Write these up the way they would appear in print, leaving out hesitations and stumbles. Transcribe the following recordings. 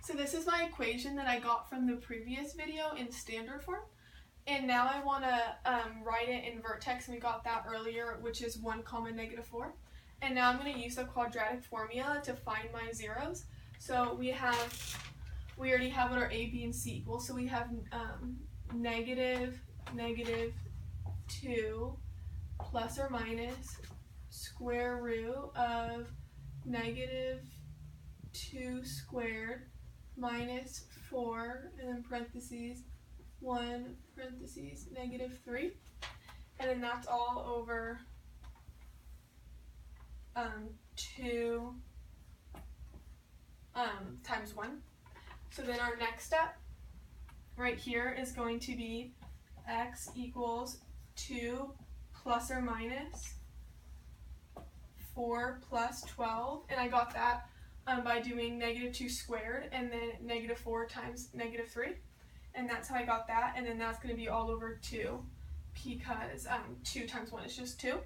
So this is my equation that I got from the previous video in standard form. And now I want to write it in vertex, and we got that earlier, which is 1 comma negative 4. And now I'm going to use the quadratic formula to find my zeros. So we already have what our a, b, and c equal. So we have negative 2 plus or minus square root of negative 2 squared minus 4, and then parentheses 1 parentheses negative 3, and then that's all over 2 times 1. So then our next step right here is going to be x equals 2 plus or minus 4 plus 12, and I got that by doing negative 2 squared and then negative 4 times negative 3, and that's how I got that. And then that's going to be all over 2 because 2 times 1 is just 2.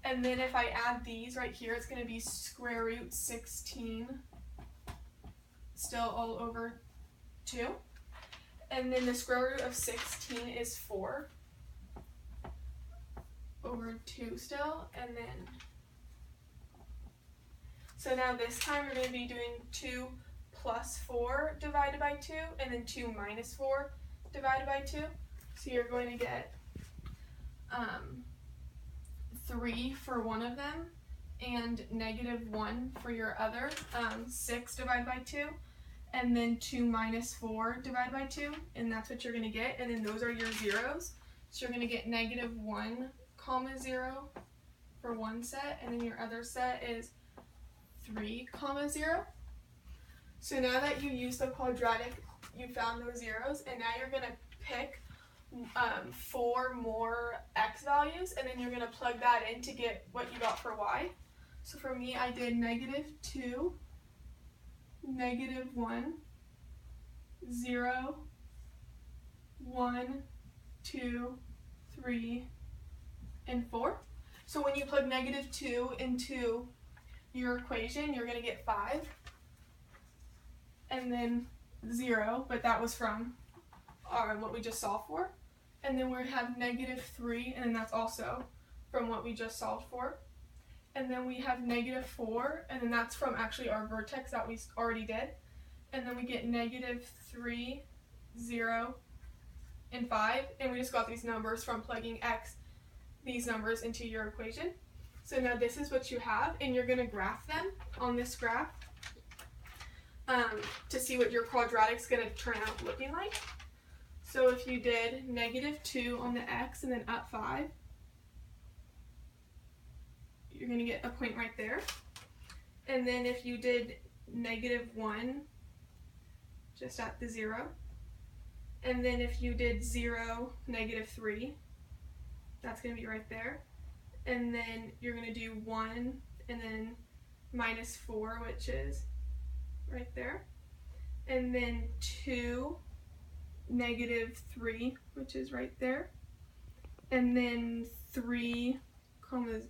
And then if I add these right here, it's going to be square root 16 still all over 2. And then the square root of 16 is 4 over 2 still. And then, so now this time we're going to be doing 2 plus 4 divided by 2, and then 2 minus 4 divided by 2. So you're going to get 3 for one of them, and negative 1 for your other, 6 divided by 2, and then 2 minus 4 divided by 2, and that's what you're going to get, and then those are your zeros. So you're going to get negative 1 comma 0 for one set, and then your other set is 3 comma 0. So now that you use the quadratic, you found those zeros, and now you're going to pick 4 more x values, and then you're going to plug that in to get what you got for y. So for me, I did negative 2, negative 1, 0, 1, 2, 3, and 4. So when you plug negative 2 into your equation, you're going to get 5, and then 0, but that was from what we just solved for. And then we have negative 3, and that's also from what we just solved for. And then we have negative 4, and then that's from actually our vertex that we already did. And then we get negative 3, 0, and 5, and we just got these numbers from plugging these numbers into your equation. So now this is what you have, and you're going to graph them on this graph to see what your quadratic is going to turn out looking like. So if you did negative 2 on the x and then up 5, you're going to get a point right there. And then if you did negative 1 just at the 0, and then if you did 0, negative 3, that's going to be right there. And then you're going to do 1 and then minus 4, which is right there. And then 2, negative 3, which is right there. And then 3, commas,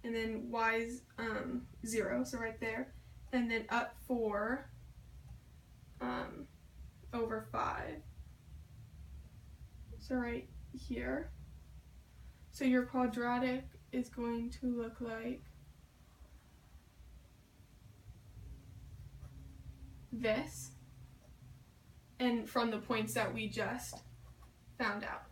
and then y's 0, so right there. And then up 4 over 5. So right here. So your quadratic is going to look like this, and from the points that we just found out.